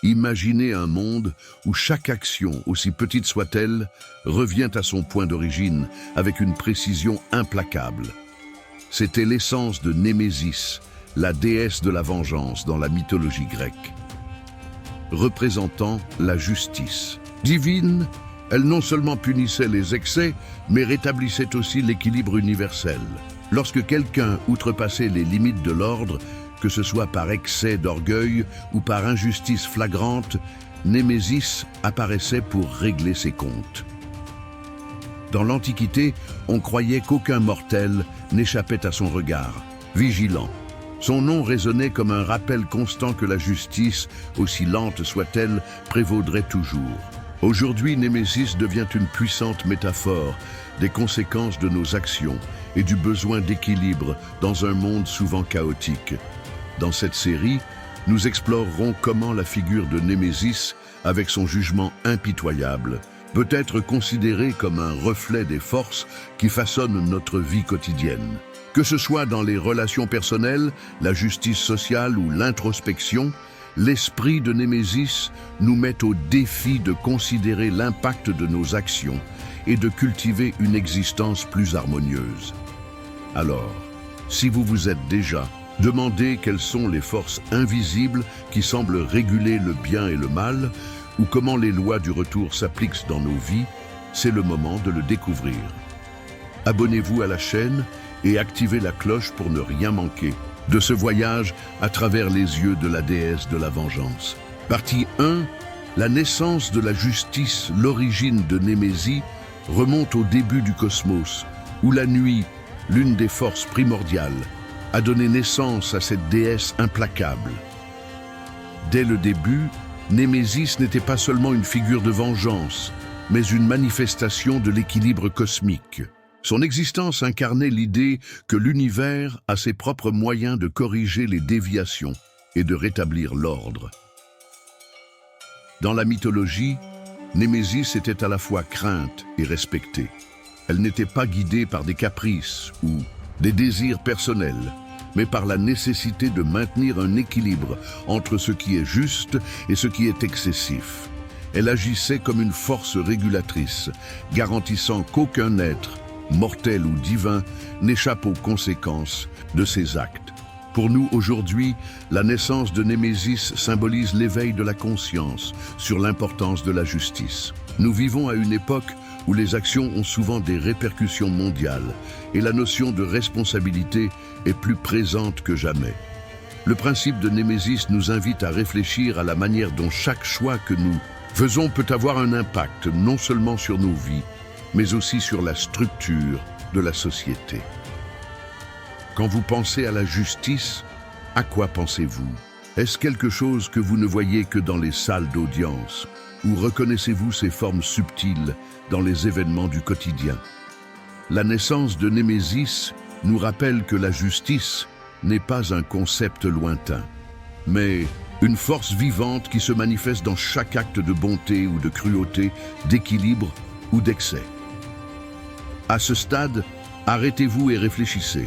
Imaginez un monde où chaque action, aussi petite soit-elle, revient à son point d'origine avec une précision implacable. C'était l'essence de Némésis, la déesse de la vengeance dans la mythologie grecque. Représentant la justice. Divine, elle non seulement punissait les excès, mais rétablissait aussi l'équilibre universel. Lorsque quelqu'un outrepassait les limites de l'ordre, que ce soit par excès d'orgueil ou par injustice flagrante, Némésis apparaissait pour régler ses comptes. Dans l'Antiquité, on croyait qu'aucun mortel n'échappait à son regard, vigilant. Son nom résonnait comme un rappel constant que la justice, aussi lente soit-elle, prévaudrait toujours. Aujourd'hui, Némésis devient une puissante métaphore des conséquences de nos actions et du besoin d'équilibre dans un monde souvent chaotique. Dans cette série, nous explorerons comment la figure de Némésis, avec son jugement impitoyable, peut être considérée comme un reflet des forces qui façonnent notre vie quotidienne. Que ce soit dans les relations personnelles, la justice sociale ou l'introspection, l'esprit de Némésis nous met au défi de considérer l'impact de nos actions et de cultiver une existence plus harmonieuse. Alors, si vous vous êtes déjà demandé quelles sont les forces invisibles qui semblent réguler le bien et le mal, ou comment les lois du retour s'appliquent dans nos vies, c'est le moment de le découvrir. Abonnez-vous à la chaîne et activez la cloche pour ne rien manquer de ce voyage à travers les yeux de la déesse de la vengeance. Partie 1. La naissance de la justice, l'origine de Némésis, remonte au début du cosmos, où la nuit, l'une des forces primordiales, a donné naissance à cette déesse implacable. Dès le début, Némésis n'était pas seulement une figure de vengeance, mais une manifestation de l'équilibre cosmique. Son existence incarnait l'idée que l'univers a ses propres moyens de corriger les déviations et de rétablir l'ordre. Dans la mythologie, Némésis était à la fois crainte et respectée. Elle n'était pas guidée par des caprices ou des désirs personnels, mais par la nécessité de maintenir un équilibre entre ce qui est juste et ce qui est excessif. Elle agissait comme une force régulatrice, garantissant qu'aucun être, mortel ou divin, n'échappe aux conséquences de ses actes. Pour nous, aujourd'hui, la naissance de Némésis symbolise l'éveil de la conscience sur l'importance de la justice. Nous vivons à une époque où les actions ont souvent des répercussions mondiales et la notion de responsabilité est plus présente que jamais. Le principe de Némésis nous invite à réfléchir à la manière dont chaque choix que nous faisons peut avoir un impact non seulement sur nos vies, mais aussi sur la structure de la société. Quand vous pensez à la justice, à quoi pensez-vous? Est-ce quelque chose que vous ne voyez que dans les salles d'audience? Ou reconnaissez-vous ces formes subtiles dans les événements du quotidien? La naissance de Némésis nous rappelle que la justice n'est pas un concept lointain, mais une force vivante qui se manifeste dans chaque acte de bonté ou de cruauté, d'équilibre ou d'excès. À ce stade, arrêtez-vous et réfléchissez.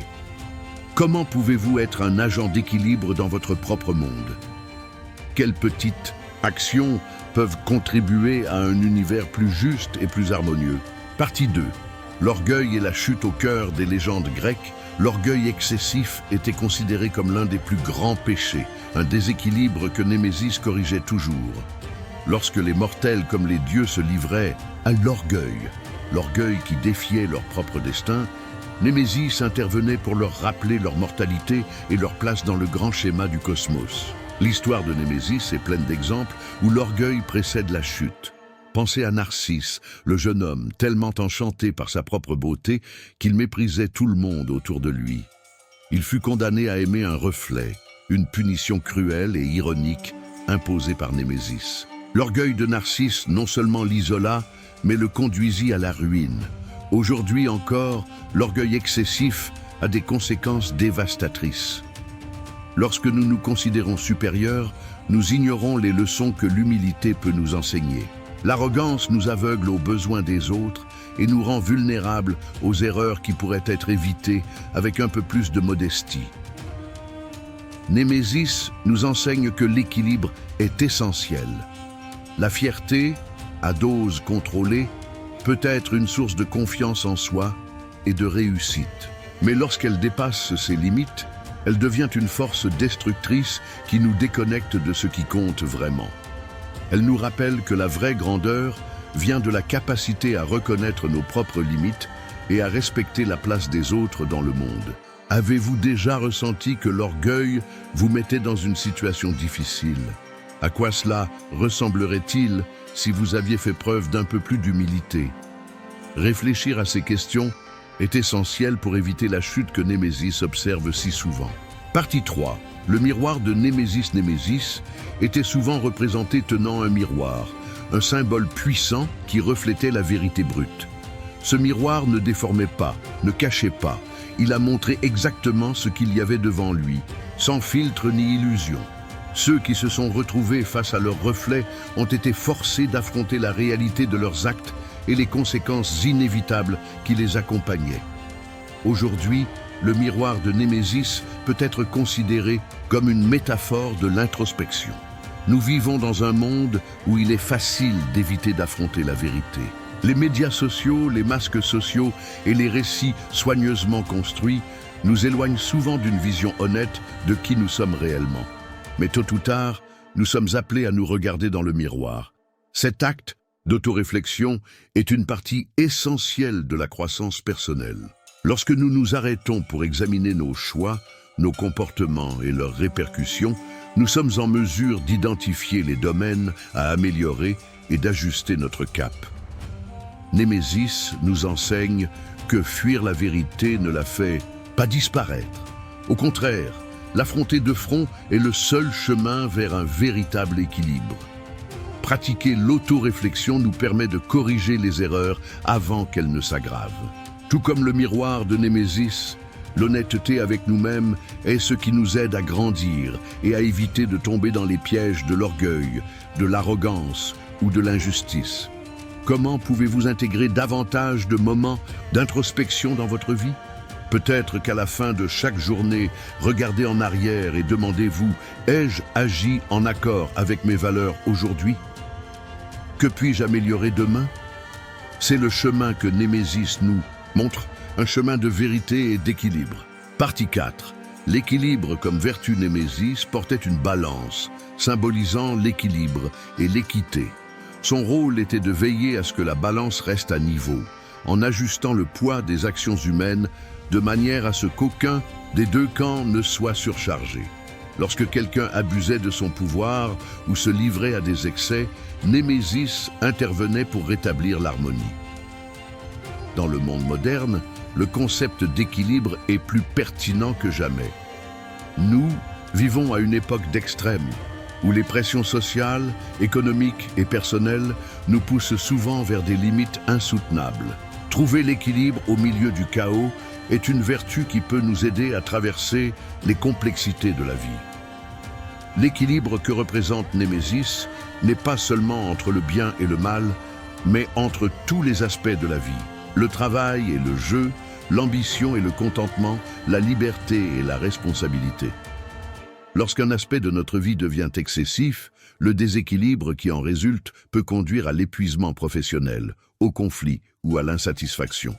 Comment pouvez-vous être un agent d'équilibre dans votre propre monde? Quelles petites actions peuvent contribuer à un univers plus juste et plus harmonieux? Partie 2. L'orgueil et la chute au cœur des légendes grecques. L'orgueil excessif était considéré comme l'un des plus grands péchés, un déséquilibre que Némésis corrigeait toujours. Lorsque les mortels comme les dieux se livraient à l'orgueil qui défiait leur propre destin, Némésis intervenait pour leur rappeler leur mortalité et leur place dans le grand schéma du cosmos. L'histoire de Némésis est pleine d'exemples où l'orgueil précède la chute. Pensez à Narcisse, le jeune homme tellement enchanté par sa propre beauté qu'il méprisait tout le monde autour de lui. Il fut condamné à aimer un reflet, une punition cruelle et ironique imposée par Némésis. L'orgueil de Narcisse non seulement l'isola, mais le conduisit à la ruine. Aujourd'hui encore, l'orgueil excessif a des conséquences dévastatrices. Lorsque nous nous considérons supérieurs, nous ignorons les leçons que l'humilité peut nous enseigner. L'arrogance nous aveugle aux besoins des autres et nous rend vulnérables aux erreurs qui pourraient être évitées avec un peu plus de modestie. Némésis nous enseigne que l'équilibre est essentiel. La fierté, à dose contrôlée, peut être une source de confiance en soi et de réussite. Mais lorsqu'elle dépasse ses limites, elle devient une force destructrice qui nous déconnecte de ce qui compte vraiment. Elle nous rappelle que la vraie grandeur vient de la capacité à reconnaître nos propres limites et à respecter la place des autres dans le monde. Avez-vous déjà ressenti que l'orgueil vous mettait dans une situation difficile? À quoi cela ressemblerait-il si vous aviez fait preuve d'un peu plus d'humilité? Réfléchir à ces questions est essentiel pour éviter la chute que Némésis observe si souvent. Partie 3. Le miroir de Némésis était souvent représenté tenant un miroir, un symbole puissant qui reflétait la vérité brute. Ce miroir ne déformait pas, ne cachait pas. Il a montré exactement ce qu'il y avait devant lui, sans filtre ni illusion. Ceux qui se sont retrouvés face à leur reflet ont été forcés d'affronter la réalité de leurs actes et les conséquences inévitables qui les accompagnaient. Aujourd'hui, le miroir de Némésis peut être considéré comme une métaphore de l'introspection. Nous vivons dans un monde où il est facile d'éviter d'affronter la vérité. Les médias sociaux, les masques sociaux et les récits soigneusement construits nous éloignent souvent d'une vision honnête de qui nous sommes réellement. Mais tôt ou tard, nous sommes appelés à nous regarder dans le miroir. Cet acte d'autoréflexion est une partie essentielle de la croissance personnelle. Lorsque nous nous arrêtons pour examiner nos choix, nos comportements et leurs répercussions, nous sommes en mesure d'identifier les domaines à améliorer et d'ajuster notre cap. Némésis nous enseigne que fuir la vérité ne la fait pas disparaître. Au contraire, l'affronter de front est le seul chemin vers un véritable équilibre. Pratiquer l'autoréflexion nous permet de corriger les erreurs avant qu'elles ne s'aggravent. Tout comme le miroir de Némésis, l'honnêteté avec nous-mêmes est ce qui nous aide à grandir et à éviter de tomber dans les pièges de l'orgueil, de l'arrogance ou de l'injustice. Comment pouvez-vous intégrer davantage de moments d'introspection dans votre vie? Peut-être qu'à la fin de chaque journée, regardez en arrière et demandez-vous « Ai-je agi en accord avec mes valeurs aujourd'hui? Que puis-je améliorer demain ?» C'est le chemin que Némésis nous montre, un chemin de vérité et d'équilibre. Partie 4. L'équilibre comme vertu Némésis portait une balance, symbolisant l'équilibre et l'équité. Son rôle était de veiller à ce que la balance reste à niveau, en ajustant le poids des actions humaines de manière à ce qu'aucun des deux camps ne soit surchargé. Lorsque quelqu'un abusait de son pouvoir ou se livrait à des excès, Némésis intervenait pour rétablir l'harmonie. Dans le monde moderne, le concept d'équilibre est plus pertinent que jamais. Nous vivons à une époque d'extrême, où les pressions sociales, économiques et personnelles nous poussent souvent vers des limites insoutenables. Trouver l'équilibre au milieu du chaos est une vertu qui peut nous aider à traverser les complexités de la vie. L'équilibre que représente Némésis n'est pas seulement entre le bien et le mal, mais entre tous les aspects de la vie. Le travail et le jeu, l'ambition et le contentement, la liberté et la responsabilité. Lorsqu'un aspect de notre vie devient excessif, le déséquilibre qui en résulte peut conduire à l'épuisement professionnel, au conflit ou à l'insatisfaction.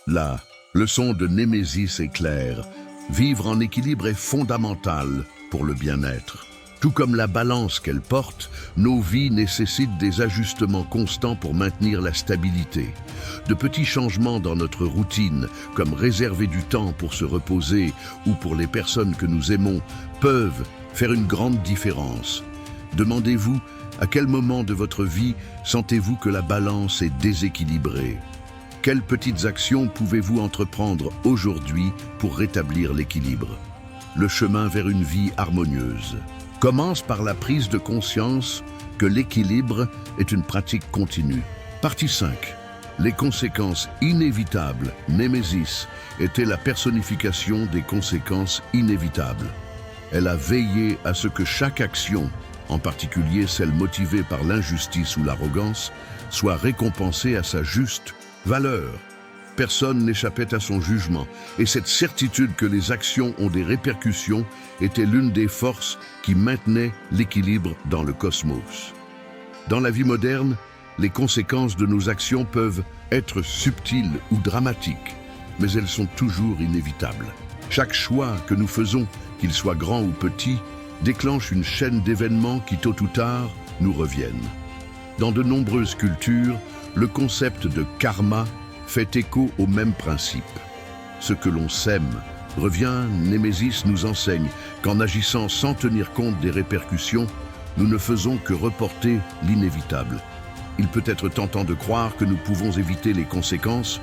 La leçon de Némésis est claire. Vivre en équilibre est fondamental pour le bien-être. Tout comme la balance qu'elle porte, nos vies nécessitent des ajustements constants pour maintenir la stabilité. De petits changements dans notre routine, comme réserver du temps pour se reposer ou pour les personnes que nous aimons, peuvent faire une grande différence. Demandez-vous, à quel moment de votre vie sentez-vous que la balance est déséquilibrée? Quelles petites actions pouvez-vous entreprendre aujourd'hui pour rétablir l'équilibre? Le chemin vers une vie harmonieuse commence par la prise de conscience que l'équilibre est une pratique continue. Partie 5. Les conséquences inévitables. Némésis était la personnification des conséquences inévitables. Elle a veillé à ce que chaque action, en particulier celle motivée par l'injustice ou l'arrogance, soit récompensée à sa juste valeur. Personne n'échappait à son jugement, et cette certitude que les actions ont des répercussions était l'une des forces qui maintenait l'équilibre dans le cosmos. Dans la vie moderne, les conséquences de nos actions peuvent être subtiles ou dramatiques, mais elles sont toujours inévitables. Chaque choix que nous faisons, qu'il soit grand ou petit, déclenche une chaîne d'événements qui, tôt ou tard, nous reviennent. Dans de nombreuses cultures, le concept de karma fait écho au même principe. Ce que l'on sème revient. Némésis nous enseigne qu'en agissant sans tenir compte des répercussions, nous ne faisons que reporter l'inévitable. Il peut être tentant de croire que nous pouvons éviter les conséquences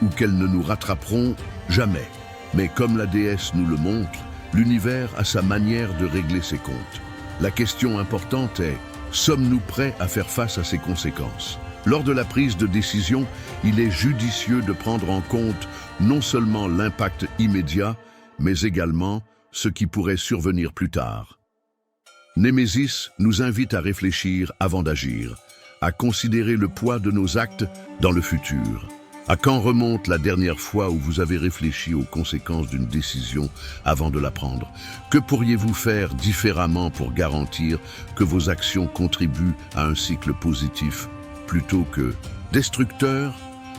ou qu'elles ne nous rattraperont jamais. Mais comme la déesse nous le montre, l'univers a sa manière de régler ses comptes. La question importante est, sommes-nous prêts à faire face à ces conséquences ? Lors de la prise de décision, il est judicieux de prendre en compte non seulement l'impact immédiat, mais également ce qui pourrait survenir plus tard. Némésis nous invite à réfléchir avant d'agir, à considérer le poids de nos actes dans le futur. À quand remonte la dernière fois où vous avez réfléchi aux conséquences d'une décision avant de la prendre? Que pourriez-vous faire différemment pour garantir que vos actions contribuent à un cycle positif plutôt que destructeur?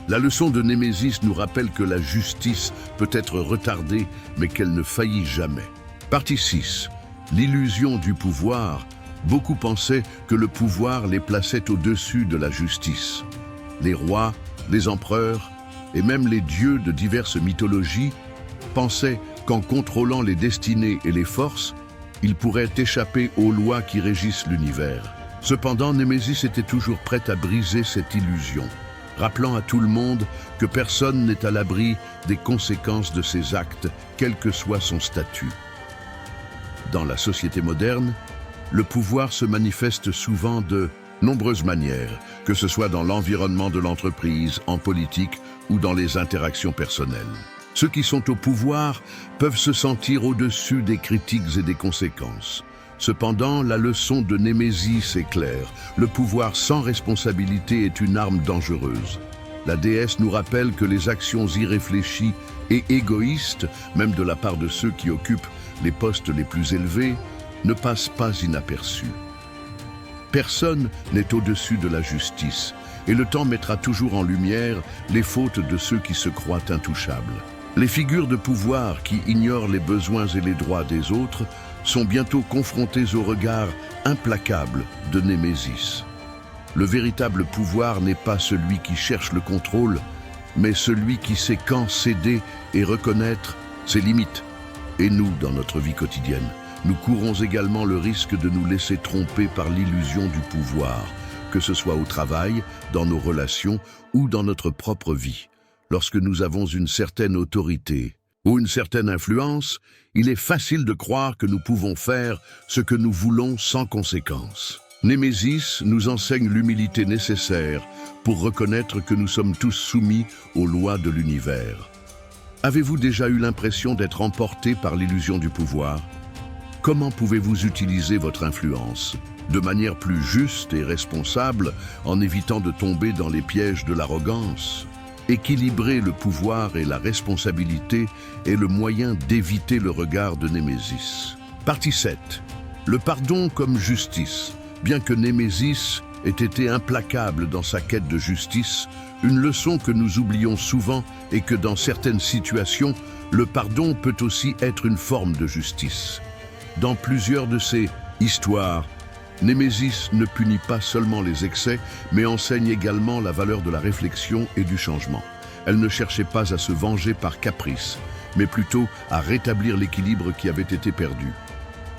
La leçon de Némésis nous rappelle que la justice peut être retardée, mais qu'elle ne faillit jamais. Partie 6. L'illusion du pouvoir. Beaucoup pensaient que le pouvoir les plaçait au-dessus de la justice. Les rois, les empereurs et même les dieux de diverses mythologies pensaient qu'en contrôlant les destinées et les forces, ils pourraient échapper aux lois qui régissent l'univers. Cependant, Némésis était toujours prête à briser cette illusion, rappelant à tout le monde que personne n'est à l'abri des conséquences de ses actes, quel que soit son statut. Dans la société moderne, le pouvoir se manifeste souvent de nombreuses manières, que ce soit dans l'environnement de l'entreprise, en politique ou dans les interactions personnelles. Ceux qui sont au pouvoir peuvent se sentir au-dessus des critiques et des conséquences. Cependant, la leçon de Némésis est claire. Le pouvoir sans responsabilité est une arme dangereuse. La déesse nous rappelle que les actions irréfléchies et égoïstes, même de la part de ceux qui occupent les postes les plus élevés, ne passent pas inaperçues. Personne n'est au-dessus de la justice, et le temps mettra toujours en lumière les fautes de ceux qui se croient intouchables. Les figures de pouvoir qui ignorent les besoins et les droits des autres sont bientôt confrontés au regard implacable de Némésis. Le véritable pouvoir n'est pas celui qui cherche le contrôle, mais celui qui sait quand céder et reconnaître ses limites. Et nous, dans notre vie quotidienne, nous courons également le risque de nous laisser tromper par l'illusion du pouvoir, que ce soit au travail, dans nos relations ou dans notre propre vie. Lorsque nous avons une certaine autorité ou une certaine influence, il est facile de croire que nous pouvons faire ce que nous voulons sans conséquence. Némésis nous enseigne l'humilité nécessaire pour reconnaître que nous sommes tous soumis aux lois de l'univers. Avez-vous déjà eu l'impression d'être emporté par l'illusion du pouvoir? Comment pouvez-vous utiliser votre influence de manière plus juste et responsable en évitant de tomber dans les pièges de l'arrogance? Équilibrer le pouvoir et la responsabilité est le moyen d'éviter le regard de Némésis. Partie 7. Le pardon comme justice. Bien que Némésis ait été implacable dans sa quête de justice, une leçon que nous oublions souvent est que dans certaines situations, le pardon peut aussi être une forme de justice. Dans plusieurs de ces histoires, Némésis ne punit pas seulement les excès, mais enseigne également la valeur de la réflexion et du changement. Elle ne cherchait pas à se venger par caprice, mais plutôt à rétablir l'équilibre qui avait été perdu.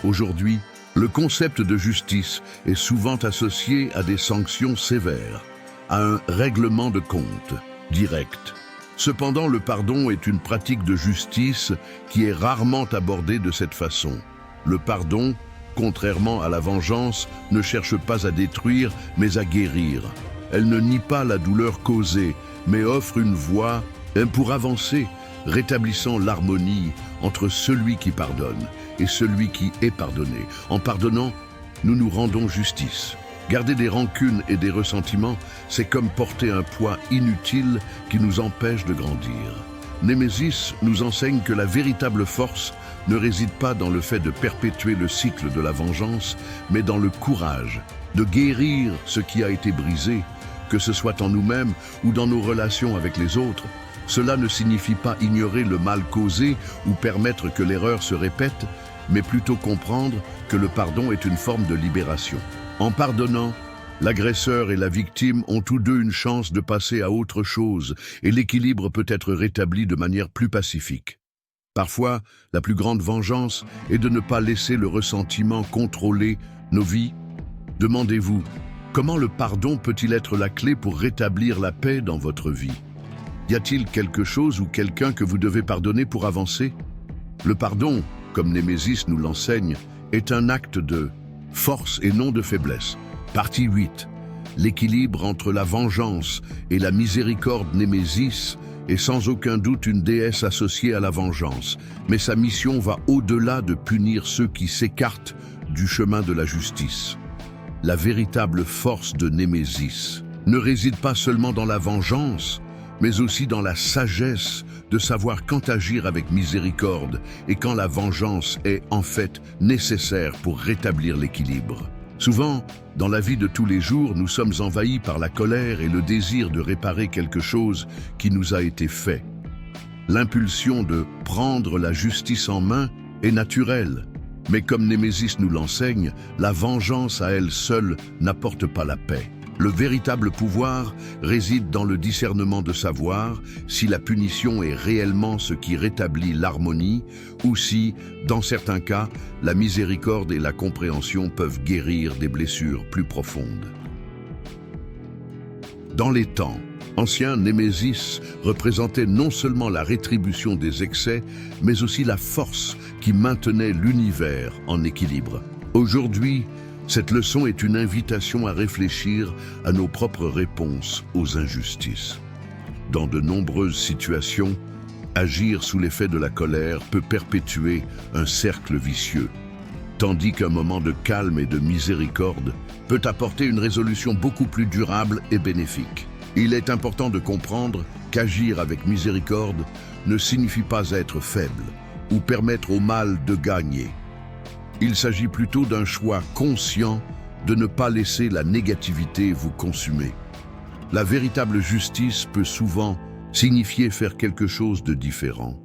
Aujourd'hui, le concept de justice est souvent associé à des sanctions sévères, à un règlement de compte direct. Cependant, le pardon est une pratique de justice qui est rarement abordée de cette façon. Le pardon, contrairement à la vengeance, ne cherche pas à détruire, mais à guérir. Elle ne nie pas la douleur causée, mais offre une voie pour avancer, rétablissant l'harmonie entre celui qui pardonne et celui qui est pardonné. En pardonnant, nous nous rendons justice. Garder des rancunes et des ressentiments, c'est comme porter un poids inutile qui nous empêche de grandir. Némésis nous enseigne que la véritable force ne réside pas dans le fait de perpétuer le cycle de la vengeance, mais dans le courage de guérir ce qui a été brisé, que ce soit en nous-mêmes ou dans nos relations avec les autres. Cela ne signifie pas ignorer le mal causé ou permettre que l'erreur se répète, mais plutôt comprendre que le pardon est une forme de libération. En pardonnant, l'agresseur et la victime ont tous deux une chance de passer à autre chose et l'équilibre peut être rétabli de manière plus pacifique. Parfois, la plus grande vengeance est de ne pas laisser le ressentiment contrôler nos vies. Demandez-vous, comment le pardon peut-il être la clé pour rétablir la paix dans votre vie? Y a-t-il quelque chose ou quelqu'un que vous devez pardonner pour avancer? Le pardon, comme Némésis nous l'enseigne, est un acte de force et non de faiblesse. Partie 8. L'équilibre entre la vengeance et la miséricorde. Némésis est sans aucun doute une déesse associée à la vengeance, mais sa mission va au-delà de punir ceux qui s'écartent du chemin de la justice. La véritable force de Némésis ne réside pas seulement dans la vengeance, mais aussi dans la sagesse de savoir quand agir avec miséricorde et quand la vengeance est en fait nécessaire pour rétablir l'équilibre. Souvent, dans la vie de tous les jours, nous sommes envahis par la colère et le désir de réparer quelque chose qui nous a été fait. L'impulsion de prendre la justice en main est naturelle, mais comme Némésis nous l'enseigne, la vengeance à elle seule n'apporte pas la paix. Le véritable pouvoir réside dans le discernement de savoir si la punition est réellement ce qui rétablit l'harmonie ou si, dans certains cas, la miséricorde et la compréhension peuvent guérir des blessures plus profondes. Dans les temps anciens, Némésis représentait non seulement la rétribution des excès, mais aussi la force qui maintenait l'univers en équilibre. Aujourd'hui, cette leçon est une invitation à réfléchir à nos propres réponses aux injustices. Dans de nombreuses situations, agir sous l'effet de la colère peut perpétuer un cercle vicieux, tandis qu'un moment de calme et de miséricorde peut apporter une résolution beaucoup plus durable et bénéfique. Il est important de comprendre qu'agir avec miséricorde ne signifie pas être faible ou permettre au mal de gagner. Il s'agit plutôt d'un choix conscient de ne pas laisser la négativité vous consumer. La véritable justice peut souvent signifier faire quelque chose de différent.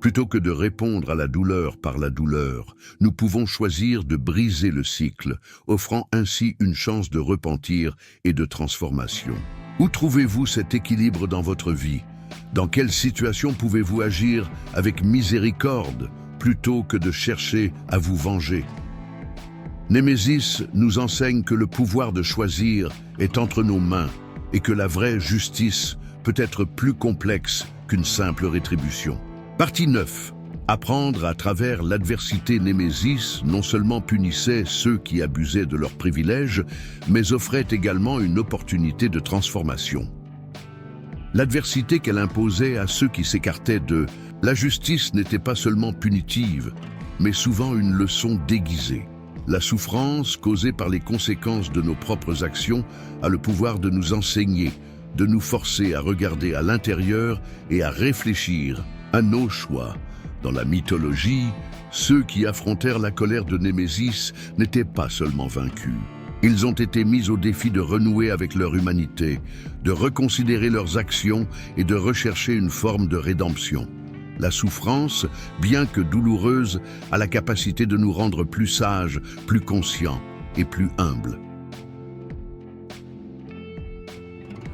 Plutôt que de répondre à la douleur par la douleur, nous pouvons choisir de briser le cycle, offrant ainsi une chance de repentir et de transformation. Où trouvez-vous cet équilibre dans votre vie? Dans quelle situation pouvez-vous agir avec miséricorde plutôt que de chercher à vous venger? Némésis nous enseigne que le pouvoir de choisir est entre nos mains et que la vraie justice peut être plus complexe qu'une simple rétribution. Partie 9. Apprendre à travers l'adversité. Némésis non seulement punissait ceux qui abusaient de leurs privilèges, mais offrait également une opportunité de transformation. L'adversité qu'elle imposait à ceux qui s'écartaient de la justice n'était pas seulement punitive, mais souvent une leçon déguisée. La souffrance causée par les conséquences de nos propres actions a le pouvoir de nous enseigner, de nous forcer à regarder à l'intérieur et à réfléchir à nos choix. Dans la mythologie, ceux qui affrontèrent la colère de Némésis n'étaient pas seulement vaincus. Ils ont été mis au défi de renouer avec leur humanité, de reconsidérer leurs actions et de rechercher une forme de rédemption. La souffrance, bien que douloureuse, a la capacité de nous rendre plus sages, plus conscients et plus humbles.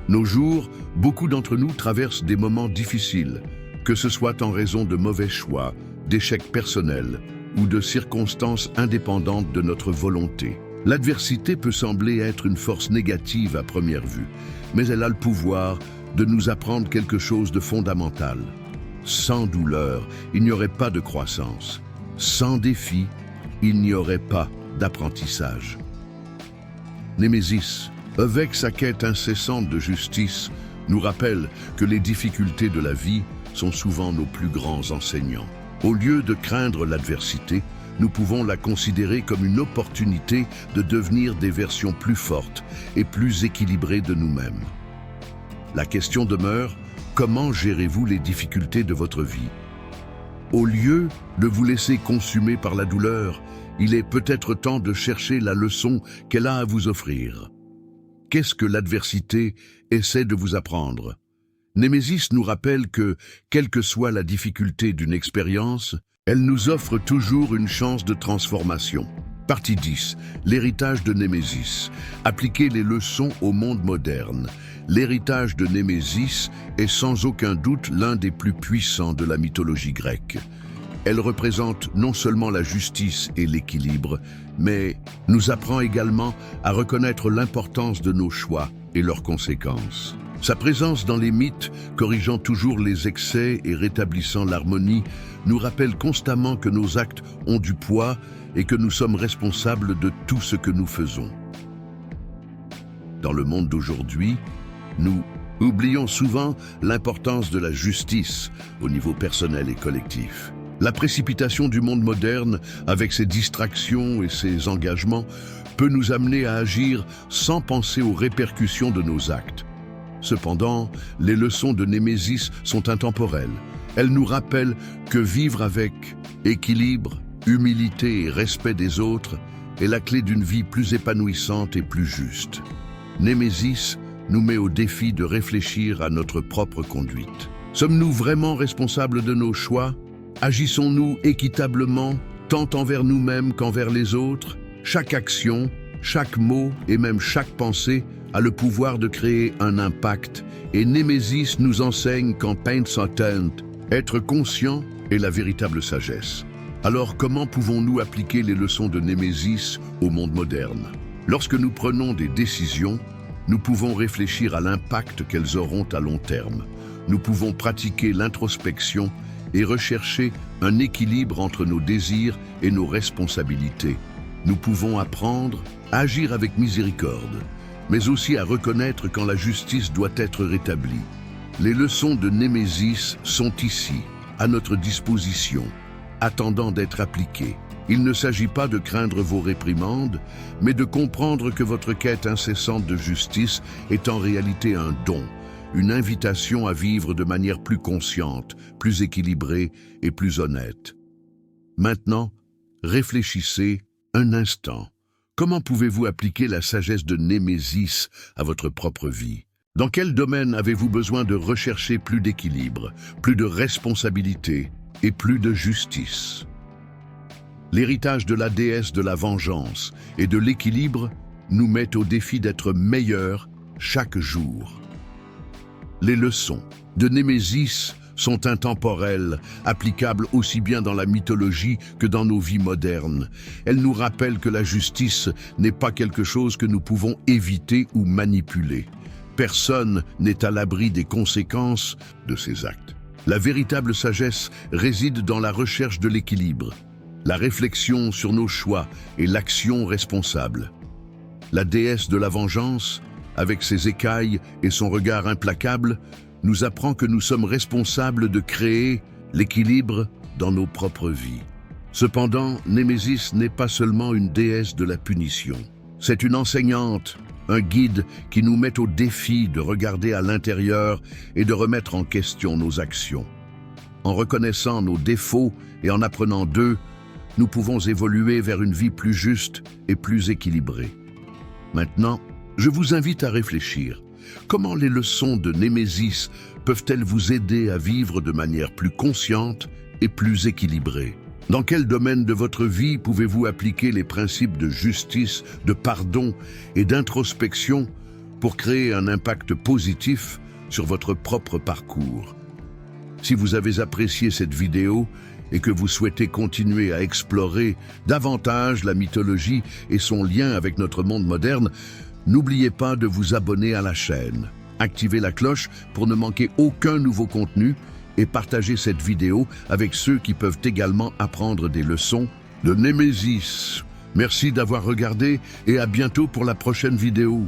Nos jours, beaucoup d'entre nous traversent des moments difficiles, que ce soit en raison de mauvais choix, d'échecs personnels ou de circonstances indépendantes de notre volonté. L'adversité peut sembler être une force négative à première vue, mais elle a le pouvoir de nous apprendre quelque chose de fondamental. Sans douleur, il n'y aurait pas de croissance. Sans défi, il n'y aurait pas d'apprentissage. Némésis, avec sa quête incessante de justice, nous rappelle que les difficultés de la vie sont souvent nos plus grands enseignants. Au lieu de craindre l'adversité, nous pouvons la considérer comme une opportunité de devenir des versions plus fortes et plus équilibrées de nous-mêmes. La question demeure, comment gérez-vous les difficultés de votre vie? Au lieu de vous laisser consumer par la douleur, il est peut-être temps de chercher la leçon qu'elle a à vous offrir. Qu'est-ce que l'adversité essaie de vous apprendre? Némésis nous rappelle que, quelle que soit la difficulté d'une expérience, elle nous offre toujours une chance de transformation. Partie 10. L'héritage de Némésis. Appliquer les leçons au monde moderne. L'héritage de Némésis est sans aucun doute l'un des plus puissants de la mythologie grecque. Elle représente non seulement la justice et l'équilibre, mais nous apprend également à reconnaître l'importance de nos choix et leurs conséquences. Sa présence dans les mythes, corrigeant toujours les excès et rétablissant l'harmonie, nous rappelle constamment que nos actes ont du poids et que nous sommes responsables de tout ce que nous faisons. Dans le monde d'aujourd'hui, nous oublions souvent l'importance de la justice au niveau personnel et collectif. La précipitation du monde moderne, avec ses distractions et ses engagements, peut nous amener à agir sans penser aux répercussions de nos actes. Cependant, les leçons de Némésis sont intemporelles. Elles nous rappellent que vivre avec équilibre, humilité et respect des autres est la clé d'une vie plus épanouissante et plus juste. Némésis nous met au défi de réfléchir à notre propre conduite. Sommes-nous vraiment responsables de nos choix? Agissons-nous équitablement, tant envers nous-mêmes qu'envers les autres? Chaque action, chaque mot et même chaque pensée a le pouvoir de créer un impact, et Némésis nous enseigne qu'en Pain's Intent, être conscient est la véritable sagesse. Alors comment pouvons-nous appliquer les leçons de Némésis au monde moderne? Lorsque nous prenons des décisions, nous pouvons réfléchir à l'impact qu'elles auront à long terme. Nous pouvons pratiquer l'introspection et rechercher un équilibre entre nos désirs et nos responsabilités. Nous pouvons apprendre à agir avec miséricorde, mais aussi à reconnaître quand la justice doit être rétablie. Les leçons de Némésis sont ici, à notre disposition, attendant d'être appliquées. Il ne s'agit pas de craindre vos réprimandes, mais de comprendre que votre quête incessante de justice est en réalité un don, une invitation à vivre de manière plus consciente, plus équilibrée et plus honnête. Maintenant, réfléchissez un instant. Comment pouvez-vous appliquer la sagesse de Némésis à votre propre vie? Dans quel domaine avez-vous besoin de rechercher plus d'équilibre, plus de responsabilité et plus de justice? L'héritage de la déesse de la vengeance et de l'équilibre nous met au défi d'être meilleurs chaque jour. Les leçons de Némésis sont intemporelles, applicables aussi bien dans la mythologie que dans nos vies modernes. Elles nous rappellent que la justice n'est pas quelque chose que nous pouvons éviter ou manipuler. Personne n'est à l'abri des conséquences de ses actes. La véritable sagesse réside dans la recherche de l'équilibre, la réflexion sur nos choix et l'action responsable. La déesse de la vengeance, avec ses écailles et son regard implacable, nous apprend que nous sommes responsables de créer l'équilibre dans nos propres vies. Cependant, Némésis n'est pas seulement une déesse de la punition. C'est une enseignante, un guide qui nous met au défi de regarder à l'intérieur et de remettre en question nos actions. En reconnaissant nos défauts et en apprenant d'eux, nous pouvons évoluer vers une vie plus juste et plus équilibrée. Maintenant, je vous invite à réfléchir. Comment les leçons de Némésis peuvent-elles vous aider à vivre de manière plus consciente et plus équilibrée? Dans quel domaine de votre vie pouvez-vous appliquer les principes de justice, de pardon et d'introspection pour créer un impact positif sur votre propre parcours? Si vous avez apprécié cette vidéo et que vous souhaitez continuer à explorer davantage la mythologie et son lien avec notre monde moderne, n'oubliez pas de vous abonner à la chaîne. Activez la cloche pour ne manquer aucun nouveau contenu et partagez cette vidéo avec ceux qui peuvent également apprendre des leçons de Némésis. Merci d'avoir regardé et à bientôt pour la prochaine vidéo.